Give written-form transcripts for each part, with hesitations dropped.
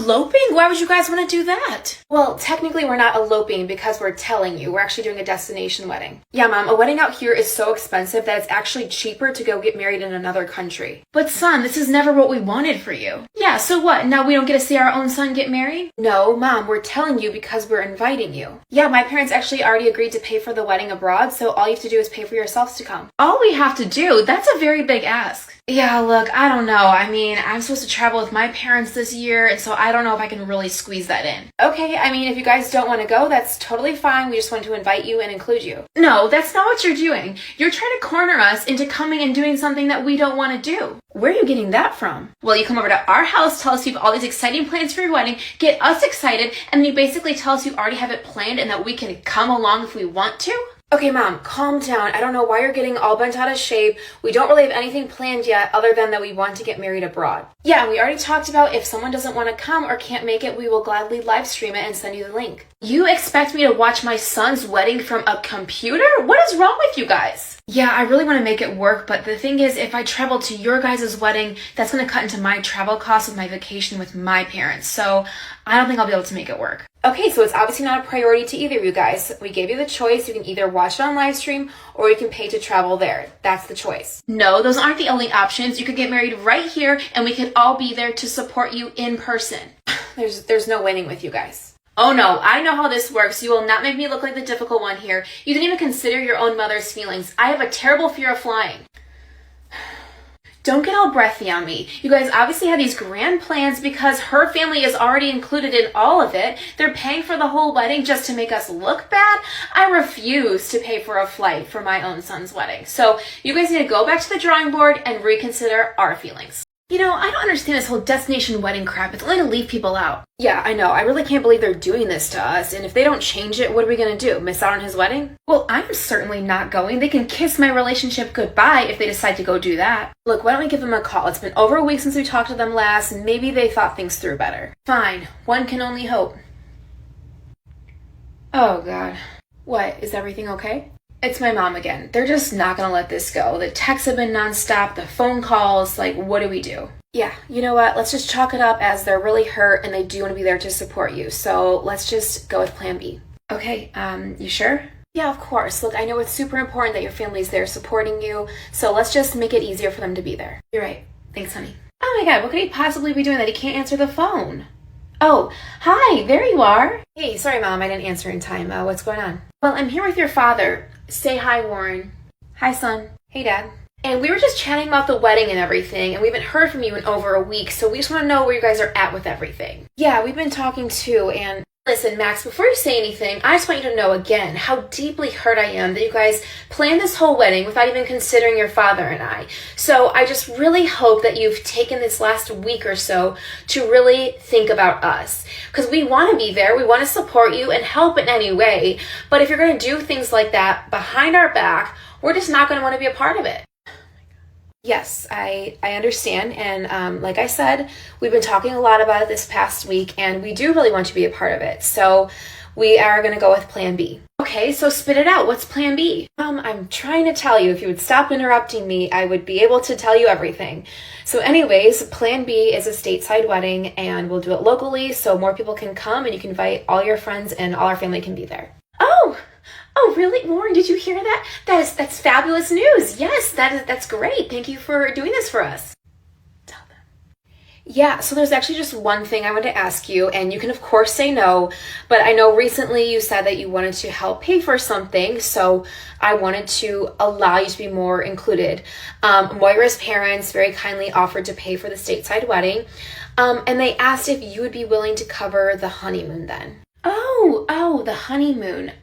Eloping? Why would you guys want to do that? Well, technically we're not eloping because we're telling you. We're actually doing a destination wedding. Yeah, Mom, a wedding out here is so expensive that it's actually cheaper to go get married in another country. But son, this is never what we wanted for you. Yeah, so what? Now we don't get to see our own son get married? No, Mom, we're telling you because we're inviting you. Yeah, my parents actually already agreed to pay for the wedding abroad, so all you have to do is pay for yourselves to come. All we have to do? That's a very big ask. Yeah, look, I don't know. I mean, I'm supposed to travel with my parents this year, and so I don't know if I can really squeeze that in. Okay, I mean, if you guys don't want to go, that's totally fine. We just want to invite you and include you. No, that's not what you're doing. You're trying to corner us into coming and doing something that we don't want to do. Where are you getting that from? Well, you come over to our house, tell us you have all these exciting plans for your wedding, get us excited, and then you basically tell us you already have it planned and that we can come along if we want to? Okay, Mom, calm down. I don't know why you're getting all bent out of shape. We don't really have anything planned yet other than that we want to get married abroad. Yeah, and we already talked about if someone doesn't want to come or can't make it, we will gladly live stream it and send you the link. You expect me to watch my son's wedding from a computer? What is wrong with you guys? Yeah, I really want to make it work, but the thing is, if I travel to your guys' wedding, that's going to cut into my travel costs with my vacation with my parents, so I don't think I'll be able to make it work. Okay, so it's obviously not a priority to either of you guys. We gave you the choice. You can either watch it on live stream or you can pay to travel there. That's the choice. No, those aren't the only options. You could get married right here and we could all be there to support you in person. There's no winning with you guys. Oh no, I know how this works. You will not make me look like the difficult one here. You didn't even consider your own mother's feelings. I have a terrible fear of flying. Don't get all breathy on me. You guys obviously have these grand plans because her family is already included in all of it. They're paying for the whole wedding just to make us look bad. I refuse to pay for a flight for my own son's wedding. So you guys need to go back to the drawing board and reconsider our feelings. You know, I don't understand this whole destination wedding crap. It's only to leave people out. Yeah, I know. I really can't believe they're doing this to us. And if they don't change it, what are we going to do? Miss out on his wedding? Well, I'm certainly not going. They can kiss my relationship goodbye if they decide to go do that. Look, why don't we give them a call? It's been over a week since we talked to them last, and maybe they thought things through better. Fine. One can only hope. Oh, God. What? Is everything okay? It's my mom again. They're just not going to let this go. The texts have been nonstop, the phone calls, like, what do we do? Yeah, you know what? Let's just chalk it up as they're really hurt and they do want to be there to support you. So let's just go with plan B. Okay, you sure? Yeah, of course. Look, I know it's super important that your family's there supporting you, so let's just make it easier for them to be there. You're right. Thanks, honey. Oh my God, what could he possibly be doing that he can't answer the phone? Oh, hi, there you are. Hey, sorry, Mom, I didn't answer in time. What's going on? Well, I'm here with your father. Say hi, Warren. Hi, son. Hey, Dad. And we were just chatting about the wedding and everything, and we haven't heard from you in over a week, so we just want to know where you guys are at with everything. Yeah, we've been talking too, and listen, Max, before you say anything, I just want you to know again how deeply hurt I am that you guys planned this whole wedding without even considering your father and I. So I just really hope that you've taken this last week or so to really think about us. Because we want to be there, we want to support you and help in any way, but if you're going to do things like that behind our back, we're just not going to want to be a part of it. Yes, I understand, and like I said, we've been talking a lot about it this past week, and we do really want to be a part of it, so we are going to go with plan B. Okay, so spit it out. What's plan B? I'm trying to tell you. If you would stop interrupting me, I would be able to tell you everything. So anyways, plan B is a stateside wedding, and we'll do it locally so more people can come, and you can invite all your friends, and all our family can be there. Oh, really? Warren, did you hear that? That's fabulous news. Yes, that's great. Thank you for doing this for us. Tell them. Yeah, so there's actually just one thing I want to ask you, and you can of course say no, but I know recently you said that you wanted to help pay for something, so I wanted to allow you to be more included. Moira's parents very kindly offered to pay for the stateside wedding, and they asked if you would be willing to cover the honeymoon then. Oh, the honeymoon.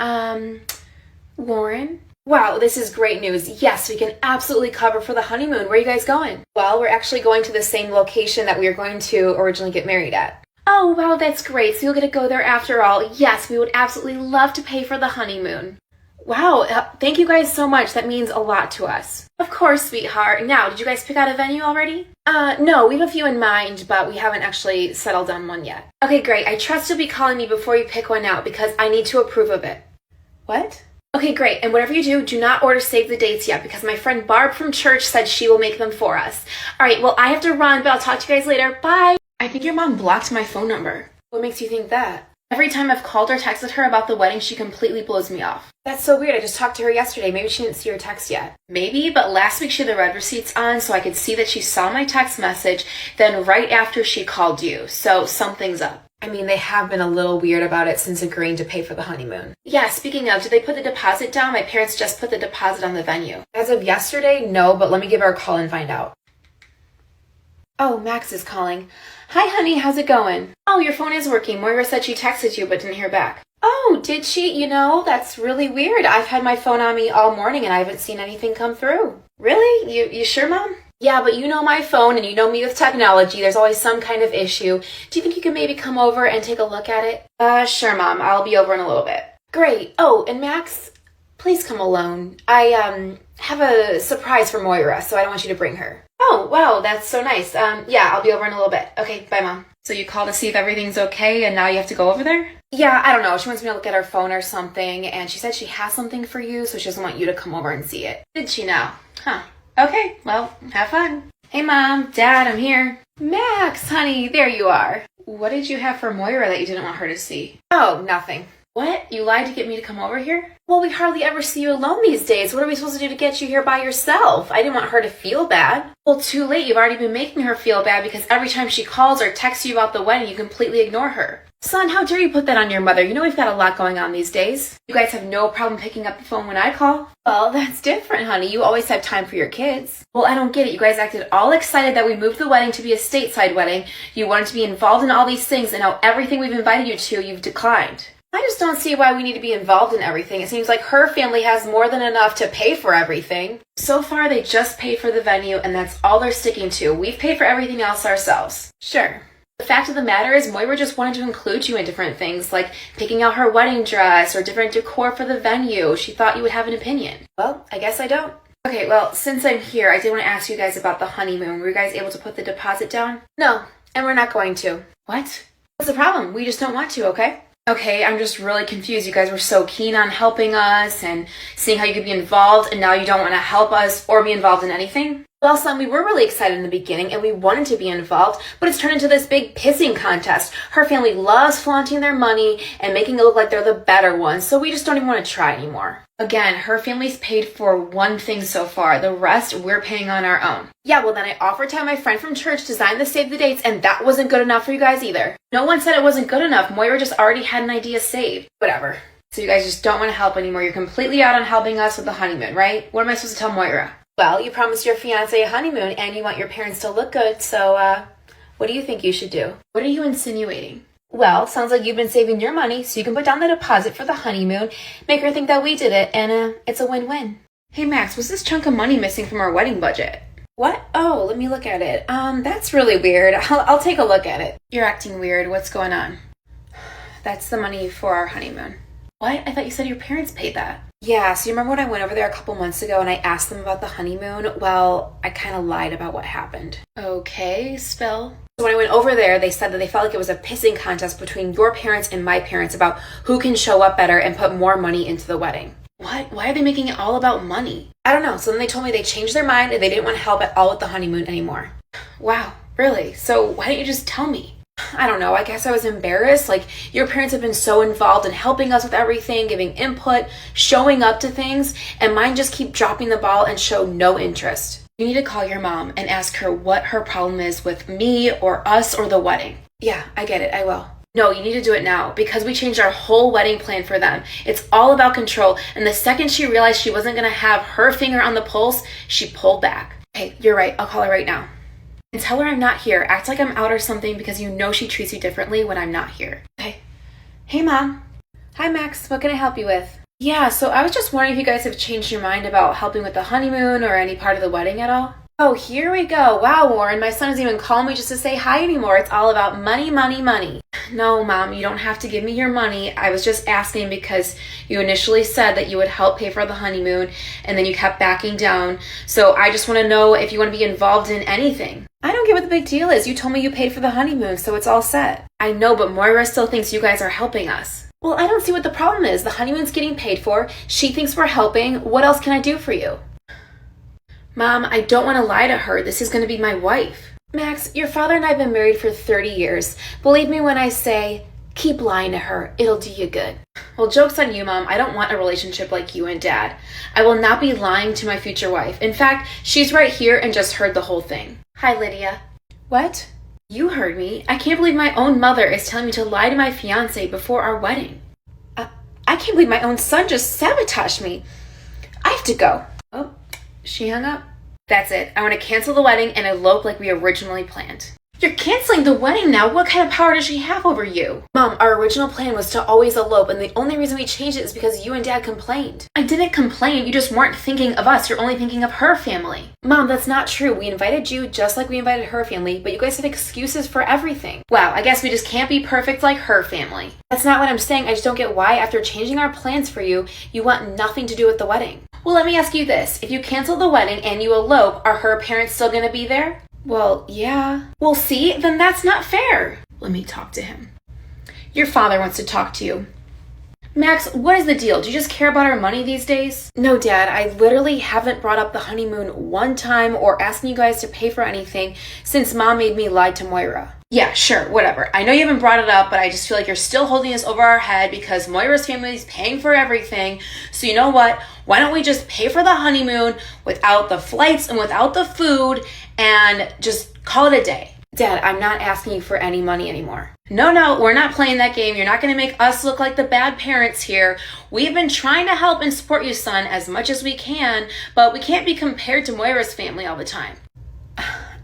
Warren? Wow, this is great news. Yes, we can absolutely cover for the honeymoon. Where are you guys going? Well, we're actually going to the same location that we were going to originally get married at. Oh, wow, that's great. So you'll get to go there after all. Yes, we would absolutely love to pay for the honeymoon. Wow, thank you guys so much. That means a lot to us. Of course, sweetheart. Now, did you guys pick out a venue already? No, we have a few in mind, but we haven't actually settled on one yet. Okay, great. I trust you'll be calling me before you pick one out because I need to approve of it. What? Okay, great. And whatever you do not order save the dates yet because my friend Barb from church said she will make them for us. All right, well, I have to run, but I'll talk to you guys later. Bye. I think your mom blocked my phone number. What makes you think that? Every time I've called or texted her about the wedding, she completely blows me off. That's so weird. I just talked to her yesterday. Maybe she didn't see your text yet. Maybe, but last week she had the read receipts on so I could see that she saw my text message, then right after she called you. So something's up. I mean, they have been a little weird about it since agreeing to pay for the honeymoon. Yeah, speaking of, did they put the deposit down? My parents just put the deposit on the venue. As of yesterday, no, but let me give her a call and find out. Oh, Max is calling. Hi, honey, how's it going? Oh, your phone is working. Moira said she texted you but didn't hear back. Oh, did she? You know, that's really weird. I've had my phone on me all morning and I haven't seen anything come through. Really? You sure, Mom? Yeah, but you know my phone and you know me with technology. There's always some kind of issue. Do you think you could maybe come over and take a look at it? Sure, Mom. I'll be over in a little bit. Great. Oh, and Max, please come alone. I have a surprise for Moira, so I don't want you to bring her. Oh, wow, that's so nice. Yeah, I'll be over in a little bit. Okay, bye, Mom. So you called to see if everything's okay and now you have to go over there? Yeah, I don't know. She wants me to look at her phone or something, and she said she has something for you, so she doesn't want you to come over and see it. Did she now? Huh. Okay, well, have fun. Hey, Mom, Dad, I'm here. Max, honey, there you are. What did you have for Moira that you didn't want her to see? Oh, nothing. What? You lied to get me to come over here? Well, we hardly ever see you alone these days. What are we supposed to do to get you here by yourself? I didn't want her to feel bad. Well, too late. You've already been making her feel bad because every time she calls or texts you about the wedding, you completely ignore her. Son, how dare you put that on your mother? You know we've got a lot going on these days. You guys have no problem picking up the phone when I call. Well, that's different, honey. You always have time for your kids. Well, I don't get it. You guys acted all excited that we moved the wedding to be a stateside wedding. You wanted to be involved in all these things, and now everything we've invited you to, you've declined. I just don't see why we need to be involved in everything. It seems like her family has more than enough to pay for everything. So far, they just paid for the venue, and that's all they're sticking to. We've paid for everything else ourselves. Sure. The fact of the matter is, Moira just wanted to include you in different things, like picking out her wedding dress or different decor for the venue. She thought you would have an opinion. Well, I guess I don't. Okay, well, since I'm here, I did want to ask you guys about the honeymoon. Were you guys able to put the deposit down? No, and we're not going to. What? What's the problem? We just don't want to, okay? Okay, I'm just really confused. You guys were so keen on helping us and seeing how you could be involved, and now you don't want to help us or be involved in anything? Well, son, we were really excited in the beginning, and we wanted to be involved, but it's turned into this big pissing contest. Her family loves flaunting their money and making it look like they're the better ones, so we just don't even want to try anymore. Again, her family's paid for one thing so far. The rest, we're paying on our own. Yeah, well, then I offered to have my friend from church design the save the dates, and that wasn't good enough for you guys either. No one said it wasn't good enough. Moira just already had an idea saved. Whatever. So you guys just don't want to help anymore. You're completely out on helping us with the honeymoon, right? What am I supposed to tell Moira? Well, you promised your fiancé a honeymoon, and you want your parents to look good, so, what do you think you should do? What are you insinuating? Well, sounds like you've been saving your money, so you can put down the deposit for the honeymoon, make her think that we did it, and, it's a win-win. Hey, Max, was this chunk of money missing from our wedding budget? What? Oh, let me look at it. That's really weird. I'll take a look at it. You're acting weird. What's going on? That's the money for our honeymoon. What? I thought you said your parents paid that. Yeah, so you remember when I went over there a couple months ago and I asked them about the honeymoon? Well, I kind of lied about what happened. Okay, spill. So when I went over there, they said that they felt like it was a pissing contest between your parents and my parents about who can show up better and put more money into the wedding. What? Why are they making it all about money? I don't know. So then they told me they changed their mind and they didn't want to help at all with the honeymoon anymore. Wow, really? So why didn't you just tell me? I don't know. I guess I was embarrassed. Like, your parents have been so involved in helping us with everything, giving input, showing up to things, and mine just keep dropping the ball and show no interest. You need to call your mom and ask her what her problem is with me or us or the wedding. Yeah, I get it. I will. No, you need to do it now because we changed our whole wedding plan for them. It's all about control. And the second she realized she wasn't going to have her finger on the pulse, she pulled back. Hey, you're right. I'll call her right now. And tell her I'm not here. Act like I'm out or something because you know she treats you differently when I'm not here. Okay. Hey, Mom. Hi, Max. What can I help you with? Yeah, so I was just wondering if you guys have changed your mind about helping with the honeymoon or any part of the wedding at all. Oh, here we go. Wow, Warren, my son doesn't even call me just to say hi anymore. It's all about money, money, money. No, Mom, you don't have to give me your money. I was just asking because you initially said that you would help pay for the honeymoon, and then you kept backing down. So I just want to know if you want to be involved in anything. I don't get what the big deal is. You told me you paid for the honeymoon, so it's all set. I know, but Moira still thinks you guys are helping us. Well, I don't see what the problem is. The honeymoon's getting paid for. She thinks we're helping. What else can I do for you? Mom, I don't want to lie to her. This is going to be my wife. Max, your father and I have been married for 30 years. Believe me when I say, keep lying to her. It'll do you good. Well, joke's on you, Mom. I don't want a relationship like you and Dad. I will not be lying to my future wife. In fact, she's right here and just heard the whole thing. Hi, Lydia. What? You heard me. I can't believe my own mother is telling me to lie to my fiance before our wedding. I can't believe my own son just sabotaged me. I have to go. Oh, she hung up. That's it. I want to cancel the wedding and elope like we originally planned. You're canceling the wedding now. What kind of power does she have over you? Mom, our original plan was to always elope, and the only reason we changed it is because you and Dad complained. I didn't complain. You just weren't thinking of us. You're only thinking of her family. Mom, that's not true. We invited you just like we invited her family, but you guys had excuses for everything. Wow, I guess we just can't be perfect like her family. That's not what I'm saying. I just don't get why, after changing our plans for you, you want nothing to do with the wedding. Well, let me ask you this. If you cancel the wedding and you elope, are her parents still going to be there? Well, yeah. Well, see, then that's not fair. Let me talk to him. Your father wants to talk to you. Max, what is the deal? Do you just care about our money these days? No, Dad, I literally haven't brought up the honeymoon one time or asking you guys to pay for anything since Mom made me lie to Moira. Yeah, sure, whatever. I know you haven't brought it up, but I just feel like you're still holding this over our head because Moira's family is paying for everything. So you know what? Why don't we just pay for the honeymoon without the flights and without the food and just call it a day? Dad, I'm not asking you for any money anymore. No, we're not playing that game. You're not going to make us look like the bad parents here. We've been trying to help and support you, son, as much as we can, but we can't be compared to Moira's family all the time.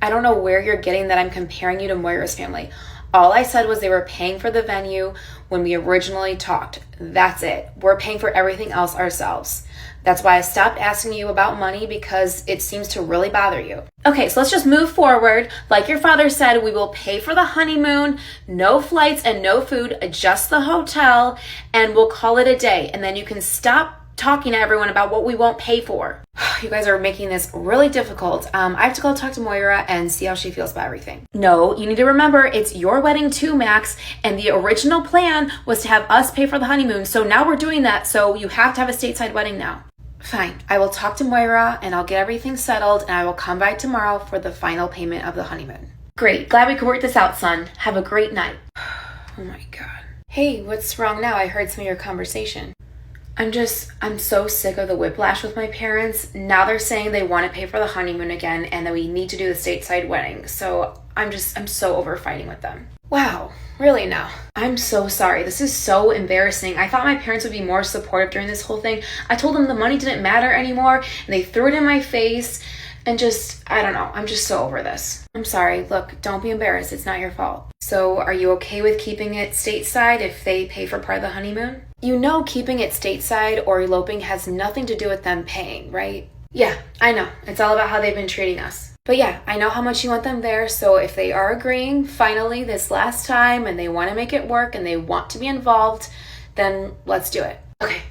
I don't know where you're getting that I'm comparing you to Moira's family. All I said was they were paying for the venue when we originally talked. That's it. We're paying for everything else ourselves. That's why I stopped asking you about money, because it seems to really bother you. Okay, so let's just move forward. Like your father said, we will pay for the honeymoon, no flights and no food, just the hotel, and we'll call it a day. And then you can stop talking to everyone about what we won't pay for. You guys are making this really difficult. I have to go talk to Moira and see how she feels about everything. No, you need to remember it's your wedding too, Max, and the original plan was to have us pay for the honeymoon. So now we're doing that, so you have to have a stateside wedding now. Fine. I will talk to Moira and I'll get everything settled, and I will come by tomorrow for the final payment of the honeymoon. Great. Glad we could work this out, son. Have a great night. Oh my God. Hey, what's wrong now? I heard some of your conversation. I'm so sick of the whiplash with my parents. Now they're saying they want to pay for the honeymoon again and that we need to do the stateside wedding. So I'm so over fighting with them. Wow, really now? I'm so sorry. This is so embarrassing. I thought my parents would be more supportive during this whole thing. I told them the money didn't matter anymore and they threw it in my face and I don't know. I'm just so over this. I'm sorry. Look, don't be embarrassed. It's not your fault. So are you okay with keeping it stateside if they pay for part of the honeymoon? You know keeping it stateside or eloping has nothing to do with them paying, right? Yeah, I know. It's all about how they've been treating us. But yeah, I know how much you want them there, so if they are agreeing finally this last time and they want to make it work and they want to be involved, then let's do it. Okay.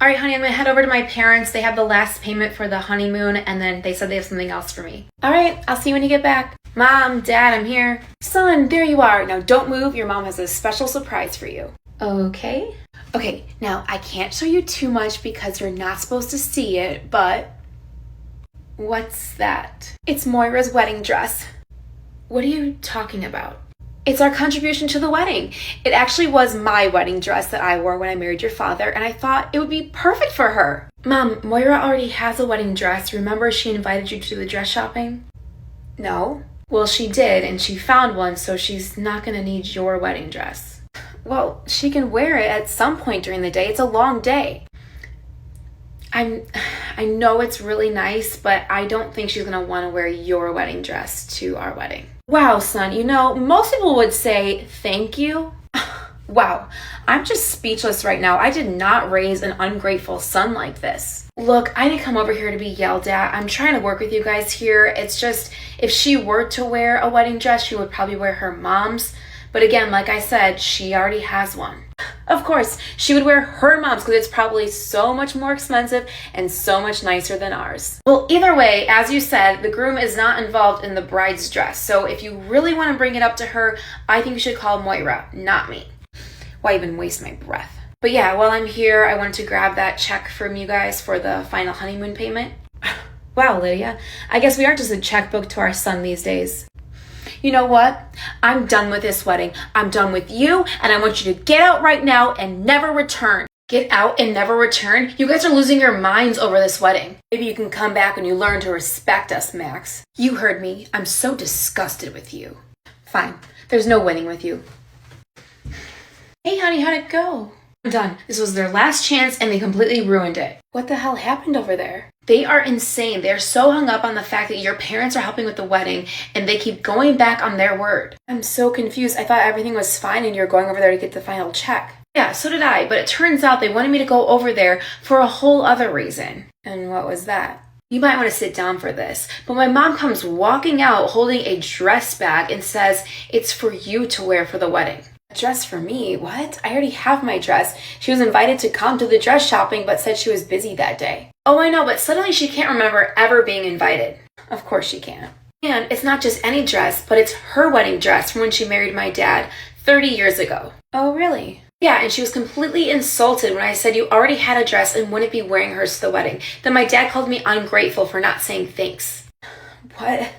All right, honey, I'm going to head over to my parents. They have the last payment for the honeymoon, and then they said they have something else for me. All right, I'll see you when you get back. Mom, Dad, I'm here. Son, there you are. Now don't move. Your mom has a special surprise for you. Okay. Okay, now I can't show you too much because you're not supposed to see it, but... What's that? It's Moira's wedding dress. What are you talking about? It's our contribution to the wedding. It actually was my wedding dress that I wore when I married your father, and I thought it would be perfect for her. Mom, Moira already has a wedding dress. Remember she invited you to the dress shopping? No. Well, she did, and she found one, so she's not going to need your wedding dress. Well, she can wear it at some point during the day. It's a long day. I know it's really nice, but I don't think she's going to want to wear your wedding dress to our wedding. Wow, son, you know, most people would say thank you. Wow, I'm just speechless right now. I did not raise an ungrateful son like this. Look, I didn't come over here to be yelled at. I'm trying to work with you guys here. It's just, if she were to wear a wedding dress, she would probably wear her mom's. But again, like I said, she already has one. Of course, she would wear her mom's because it's probably so much more expensive and so much nicer than ours. Well, either way, as you said, the groom is not involved in the bride's dress. So if you really want to bring it up to her, I think you should call Moira, not me. Why even waste my breath? But yeah, while I'm here, I wanted to grab that check from you guys for the final honeymoon payment. Wow, Lydia. I guess we are just a checkbook to our son these days. You know what? I'm done with this wedding. I'm done with you, and I want you to get out right now and never return. Get out and never return? You guys are losing your minds over this wedding. Maybe you can come back when you learn to respect us, Max. You heard me. I'm so disgusted with you. Fine. There's no winning with you. Hey, honey, how'd it go? I'm done. This was their last chance, and they completely ruined it. What the hell happened over there? They are insane. They're so hung up on the fact that your parents are helping with the wedding, and they keep going back on their word. I'm so confused. I thought everything was fine, and you're going over there to get the final check. Yeah, so did I, but it turns out they wanted me to go over there for a whole other reason. And what was that? You might want to sit down for this, but my mom comes walking out holding a dress bag and says it's for you to wear for the wedding. A dress for me? What? I already have my dress. She was invited to come to the dress shopping but said she was busy that day. Oh, I know, but suddenly she can't remember ever being invited. Of course she can't. And it's not just any dress, but it's her wedding dress from when she married my dad 30 years ago. Oh, really? Yeah, and she was completely insulted when I said you already had a dress and wouldn't be wearing hers to the wedding. Then my dad called me ungrateful for not saying thanks. What?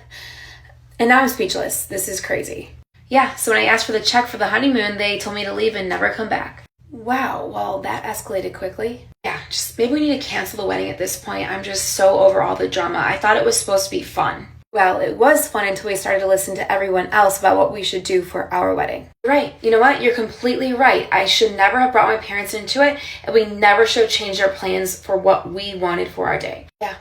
And now I'm speechless. This is crazy. Yeah, so when I asked for the check for the honeymoon, they told me to leave and never come back. Wow, well, that escalated quickly. Yeah, just maybe we need to cancel the wedding at this point. I'm just so over all the drama. I thought it was supposed to be fun. Well, it was fun until we started to listen to everyone else about what we should do for our wedding. Right. You know what? You're completely right. I should never have brought my parents into it, and we never should have changed our plans for what we wanted for our day. Yeah.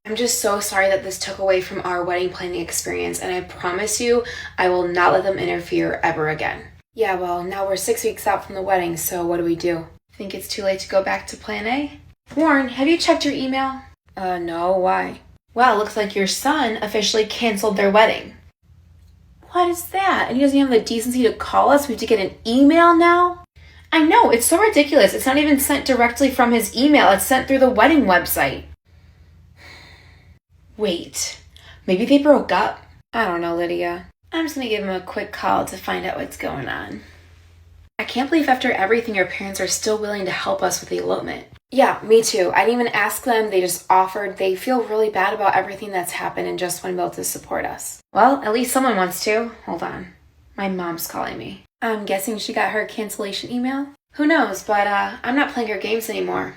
I'm just so sorry that this took away from our wedding planning experience, and I promise you, I will not let them interfere ever again. Yeah, well, now we're 6 weeks out from the wedding, so what do we do? Think it's too late to go back to plan A? Warren, have you checked your email? No, why? Well, it looks like your son officially canceled their wedding. What is that? And he doesn't have the decency to call us? We have to get an email now? I know, it's so ridiculous. It's not even sent directly from his email. It's sent through the wedding website. Wait, maybe they broke up? I don't know, Lydia. I'm just gonna give him a quick call to find out what's going on. I can't believe after everything your parents are still willing to help us with the elopement. Yeah, me too. I didn't even ask them. They just offered. They feel really bad about everything that's happened and just want to be able to support us. Well, at least someone wants to. Hold on. My mom's calling me. I'm guessing she got her cancellation email? Who knows, but I'm not playing her games anymore.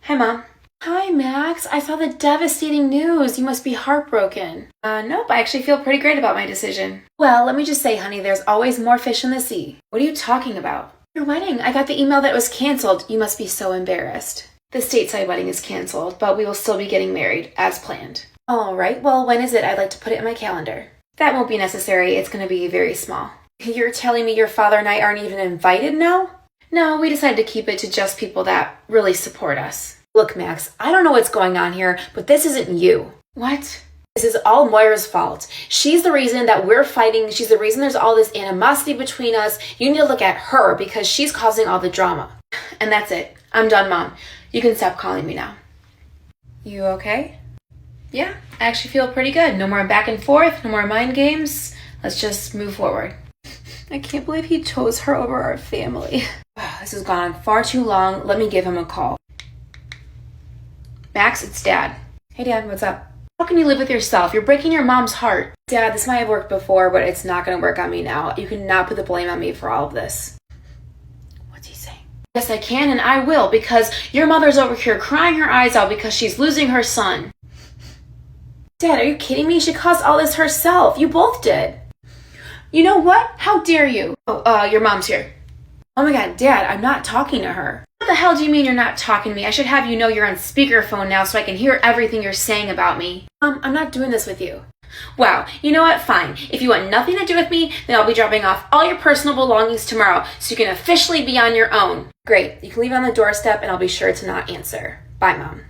Hi, Mom. Hi, Max. I saw the devastating news. You must be heartbroken. Nope. I actually feel pretty great about my decision. Well, let me just say, honey, there's always more fish in the sea. What are you talking about? Your wedding. I got the email that it was canceled. You must be so embarrassed. The stateside wedding is canceled, but we will still be getting married as planned. All right. Well, when is it? I'd like to put it in my calendar. That won't be necessary. It's going to be very small. You're telling me your father and I aren't even invited now? No, we decided to keep it to just people that really support us. Look, Max, I don't know what's going on here, but this isn't you. What? This is all Moira's fault. She's the reason that we're fighting. She's the reason there's all this animosity between us. You need to look at her because she's causing all the drama. And that's it. I'm done, Mom. You can stop calling me now. You okay? Yeah, I actually feel pretty good. No more back and forth, no more mind games. Let's just move forward. I can't believe he chose her over our family. This has gone on far too long. Let me give him a call. Max, it's Dad. Hey, Dad, what's up? How can you live with yourself? You're breaking your mom's heart. Dad, this might have worked before, but it's not going to work on me now. You cannot put the blame on me for all of this. What's he saying? Yes, I can, and I will, because your mother's over here crying her eyes out because she's losing her son. Dad, are you kidding me? She caused all this herself. You both did. You know what? How dare you? Oh, your mom's here. Oh my God, Dad, I'm not talking to her. What the hell do you mean you're not talking to me? I should have you know you're on speakerphone now so I can hear everything you're saying about me. I'm not doing this with you. Wow, you know what? Fine. If you want nothing to do with me, then I'll be dropping off all your personal belongings tomorrow so you can officially be on your own. Great. You can leave it on the doorstep and I'll be sure to not answer. Bye, Mom.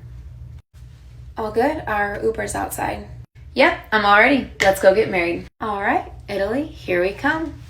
All good? Our Uber's outside. Yep, I'm all ready. Let's go get married. All right, Italy, here we come.